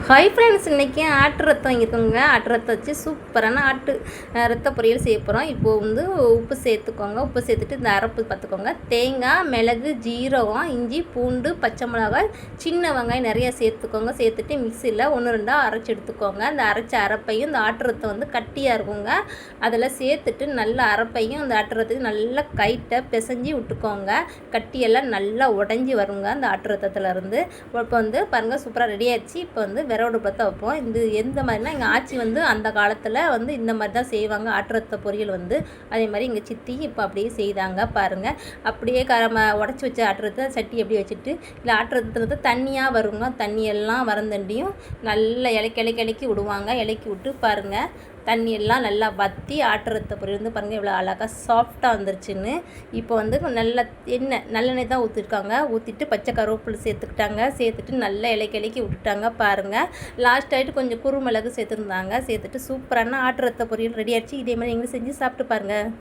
Hi friends, இன்றைக்கி ஆட்டு ரத்தம் இருக்குங்க. ஆட்டு ரத்தம் வச்சு சூப்பரான ரத்த பொரியல் செய்ய போகிறோம். இப்போது வந்து உப்பு சேர்த்துக்கோங்க. உப்பு சேர்த்துட்டு இந்த அரைப்பு பார்த்துக்கோங்க. தேங்காய், மிளகு, ஜீரகம், இஞ்சி, பூண்டு, பச்சை மிளகாய், சின்ன வெங்காயம் நிறையா சேர்த்துக்கோங்க. சேர்த்துட்டு மிக்சியில் 1-2 அரைச்சி எடுத்துக்கோங்க. அந்த அரைச்ச அரைப்பையும் இந்த ஆட்டு ரத்தம் வந்து கட்டியாக இருக்குங்க, அதில் சேர்த்துட்டு நல்லா அரைப்பையும் அந்த ஆட்டு ரத்தத்தையும் நல்லா கைட்டை பிசைஞ்சி விட்டுக்கோங்க. கட்டியெல்லாம் நல்லா உடஞ்சி வருங்க அந்த ஆட்டு ரத்தத்துலேருந்து. இப்போ வந்து பாருங்கள், சூப்பராக ரெடி ஆகிடுச்சு. இப்போ வந்து விறகு பற்ற வைப்போம். இந்த எந்த மாதிரினா எங்கள் ஆச்சி வந்து அந்த காலத்தில் வந்து இந்த மாதிரி தான் செய்வாங்க. ஆட்டுரத்த பொரியல் வந்து அதே மாதிரி எங்கள் சித்தி இப்போ அப்படியே செய்தாங்க பாருங்கள். அப்படியே உடச்சி வச்ச ஆட்டுரத்தை சட்டி அப்படியே வச்சுட்டு இல்லை ஆட்டுரத்துல தண்ணியாக வருங்க. தண்ணியெல்லாம் வரந்தண்டியும் நல்லா இலக்கி விடுவாங்க. இலக்கி விட்டு பாருங்கள், தண்ணியெல்லாம் நல்லா வற்றி ஆட்டுரத்த பொரியல் வந்து பாருங்கள் இவ்வளோ அழகாக சாஃப்டாக வந்துருச்சுன்னு. இப்போ வந்து நல்லா நல்லெண்ணெய் தான் ஊற்றிருக்காங்க. ஊற்றிட்டு பச்சை கருவேப்பிலை சேர்த்துக்கிட்டாங்க. சேர்த்துட்டு நல்லா இலக்கி விட்டுட்டாங்க பாருங்கள். லாஸ்ட் ஆகிட்டு கொஞ்சம் குறுமிளகு சேர்த்துருந்தாங்க. சேர்த்துட்டு சூப்பரான ஆட்டுரத்த பொரியல் ரெடி ஆகிடுச்சு. இதே மாதிரி எங்களுக்கு செஞ்சு சாப்பிட்டு பாருங்கள்.